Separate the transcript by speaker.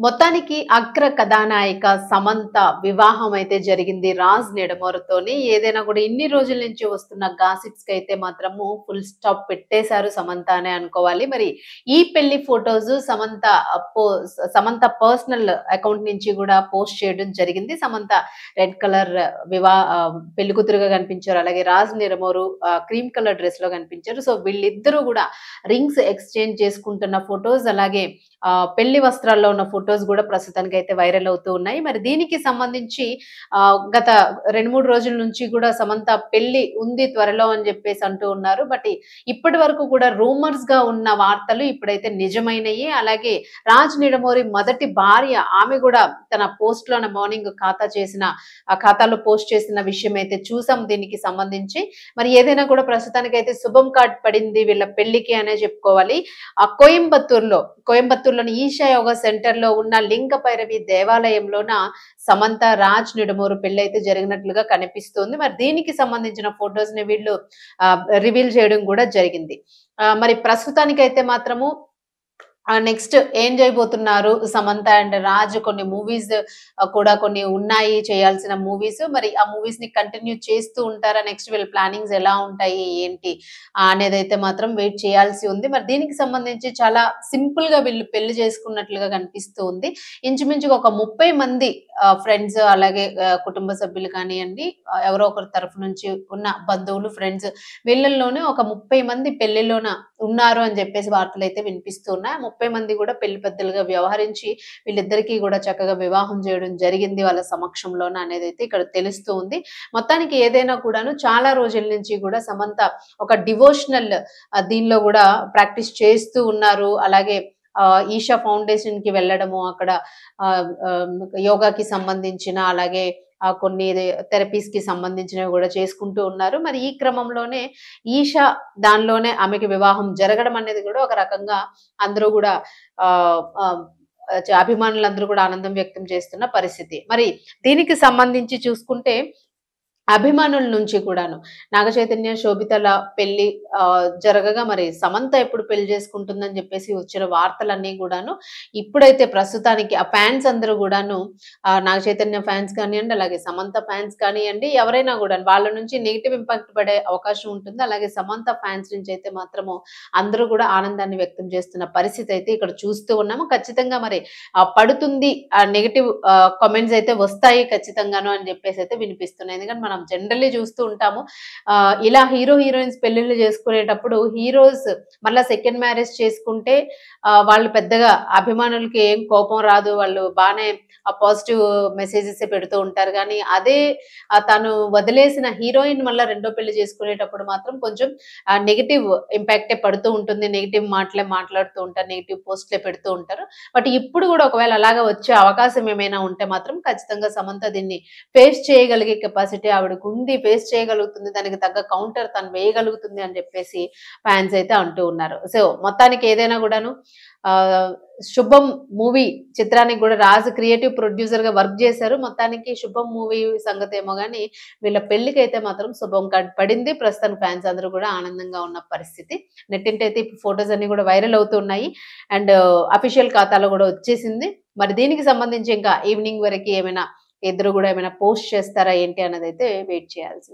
Speaker 1: మొత్తానికి అగ్ర కథానాయిక సమంత వివాహం అయితే జరిగింది రాజ్ నిడమరుతోని. ఏదైనా కూడా ఇన్ని రోజుల నుంచి వస్తున్న గాసిప్స్ కైతే మాత్రము ఫుల్ స్టాప్ పెట్టేశారు సమంత అనే అనుకోవాలి. మరి ఈ పెళ్లి ఫోటోస్ సమంత పర్సనల్ అకౌంట్ నుంచి కూడా పోస్ట్ చేయడం జరిగింది. సమంత రెడ్ కలర్ పెళ్లి కూతురుగా కనిపించారు. అలాగే Raj Nidamarru cream colour dress లో కనిపించారు. సో వీళ్ళిద్దరూ కూడా రింగ్స్ ఎక్స్చేంజ్ చేసుకుంటున్న ఫొటోస్, అలాగే పెళ్లి వస్త్రాల్లో ఉన్న ఫొటోస్ కూడా ప్రస్తుతానికి అయితే వైరల్ అవుతూ ఉన్నాయి. మరి దీనికి సంబంధించి గత 2-3 రోజుల నుంచి కూడా సమంత పెళ్లి ఉంది త్వరలో అని చెప్పేసి అంటూ ఉన్నారు. బట్ ఇప్పటి వరకు కూడా రూమర్స్ గా ఉన్న వార్తలు ఇప్పుడైతే నిజమైనయి. అలాగే రాజ్ నిడమోరి మొదటి భార్య ఆమె కూడా తన పోస్ట్ లోన మార్నింగ్ ఖాతాలో పోస్ట్ చేసిన విషయం అయితే చూసాం దీనికి సంబంధించి. మరి ఏదైనా కూడా ప్రస్తుతానికి అయితే శుభం కార్డ్ పడింది వీళ్ళ పెళ్లికి అనే చెప్పుకోవాలి. కోయంబత్తూరులోని ఈషా యోగా సెంటర్ లో ఉన్న లింగ భైరవి దేవాలయంలోన సమంత రాజ్ నిడమూరు పెళ్లి అయితే జరిగినట్లుగా కనిపిస్తుంది. మరి దీనికి సంబంధించిన ఫొటోస్ ని వీళ్ళు రివీల్ చేయడం కూడా జరిగింది. మరి ప్రస్తుతానికైతే మాత్రము నెక్స్ట్ ఏం చేయబోతున్నారు సమంత అండ్ రాజ్, కొన్ని మూవీస్ కూడా కొన్ని ఉన్నాయి చేయాల్సిన మూవీస్. మరి ఆ మూవీస్ ని కంటిన్యూ చేస్తూ ఉంటారా, నెక్స్ట్ వీళ్ళ ప్లానింగ్స్ ఎలా ఉంటాయి ఏంటి అనేది అయితే మాత్రం వెయిట్ చేయాల్సి ఉంది. మరి దీనికి సంబంధించి చాలా సింపుల్ గా వీళ్ళు పెళ్లి చేసుకున్నట్లుగా కనిపిస్తూ ఉంది. ఇంచుమించుగా ఒక 30 మంది ఫ్రెండ్స్, అలాగే కుటుంబ సభ్యులు కానివ్వండి, ఎవరో ఒకరి తరఫు నుంచి ఉన్న బంధువులు, ఫ్రెండ్స్, వీళ్ళల్లోనే ఒక 30 మంది పెళ్లిలోన ఉన్నారు అని చెప్పేసి వార్తలు అయితే వినిపిస్తూ ఉన్నాయి. 30 మంది కూడా పెళ్లి పెద్దలుగా వ్యవహరించి వీళ్ళిద్దరికీ కూడా చక్కగా వివాహం చేయడం జరిగింది వాళ్ళ సమక్షంలోన అనేది అయితే ఇక్కడ తెలుస్తూ ఉంది. మొత్తానికి ఏదైనా కూడాను చాలా రోజుల నుంచి కూడా సమంత ఒక డివోషనల్ దీనిలో కూడా ప్రాక్టీస్ చేస్తూ ఉన్నారు. అలాగే ఈషా ఫౌండేషన్ కి వెళ్ళడము, అక్కడ యోగాకి సంబంధించిన, అలాగే కొన్ని థెరపీస్ కి సంబంధించినవి కూడా చేసుకుంటూ ఉన్నారు. మరి ఈ క్రమంలోనే ఈషా దానిలోనే ఆమెకి వివాహం జరగడం అనేది కూడా ఒక రకంగా అందరూ కూడా ఆ అభిమానులందరూ కూడా ఆనందం వ్యక్తం చేస్తున్న పరిస్థితి. మరి దీనికి సంబంధించి చూసుకుంటే అభిమానుల నుంచి కూడాను నాగ చైతన్య శోభితల పెళ్లి జరగగా మరి సమంత ఎప్పుడు పెళ్లి చేసుకుంటుందని చెప్పేసి వచ్చిన వార్తలన్నీ కూడాను ఇప్పుడైతే ప్రస్తుతానికి ఆ ఫ్యాన్స్ అందరూ కూడాను నాగ చైతన్య ఫ్యాన్స్ కానివ్వండి, అలాగే సమంత ఫ్యాన్స్ కానివ్వండి, ఎవరైనా కూడా వాళ్ళ నుంచి నెగిటివ్ ఇంపాక్ట్ పడే అవకాశం ఉంటుంది. అలాగే సమంత ఫ్యాన్స్ నుంచి అయితే మాత్రము అందరూ కూడా ఆనందాన్ని వ్యక్తం చేస్తున్న పరిస్థితి అయితే ఇక్కడ చూస్తూ ఉన్నాము. ఖచ్చితంగా మరి పడుతుంది, నెగిటివ్ కామెంట్స్ అయితే వస్తాయి ఖచ్చితంగాను అని చెప్పేసి అయితే వినిపిస్తున్నాయి. ఎందుకంటే మనం జనరల్లీ చూస్తూ ఉంటాము ఇలా హీరో హీరోయిన్స్ పెళ్లిళ్ళు చేసుకునేటప్పుడు హీరోస్ మళ్ళా సెకండ్ మ్యారేజ్ చేసుకుంటే వాళ్ళు పెద్దగా అభిమానులకి ఏం కోపం రాదు, వాళ్ళు బాగానే పాజిటివ్ మెసేజెస్ పెడుతూ ఉంటారు. కానీ అదే తను వదిలేసిన హీరోయిన్ మళ్ళీ రెండో పెళ్లి చేసుకునేటప్పుడు మాత్రం కొంచెం నెగిటివ్ ఇంపాక్టే పడుతూ ఉంటుంది. నెగిటివ్ మాటలే మాట్లాడుతూ ఉంటారు, నెగిటివ్ పోస్ట్లే పెడుతూ ఉంటారు. బట్ ఇప్పుడు కూడా ఒకవేళ అలాగా వచ్చే అవకాశం ఏమైనా ఉంటే మాత్రం ఖచ్చితంగా సమంత దీన్ని ఫేస్ చేయగలిగే కెపాసిటీ ఆవిడకు ఉంది, ఫేస్ చేయగలుగుతుంది, దానికి తగ్గ కౌంటర్ తను వేయగలుగుతుంది అని చెప్పేసి ఫ్యాన్స్ అయితే అంటూ ఉన్నారు. సో మొత్తానికి ఏదైనా కూడాను శుభం మూవీ చిత్రానికి కూడా రాజు క్రియేటివ్ ప్రొడ్యూసర్ గా వర్క్ చేశారు. మొత్తానికి శుభం మూవీ సంగతి ఏమో గానీ వీళ్ళ పెళ్లికి అయితే మాత్రం శుభం కార్డ్ పడింది. ప్రస్తుతం ఫ్యాన్స్ అందరూ కూడా ఆనందంగా ఉన్న పరిస్థితి. నెట్టింటి అయితే ఫొటోస్ అన్ని కూడా వైరల్ అవుతున్నాయి అండ్ అఫీషియల్ ఖాతాలో కూడా వచ్చేసింది. మరి దీనికి సంబంధించి ఇంకా ఈవినింగ్ వరకు ఇద్దరు కూడా ఏమైనా పోస్ట్ చేస్తారా ఏంటి అన్నది అయితే వెయిట్ చేయాల్సింది.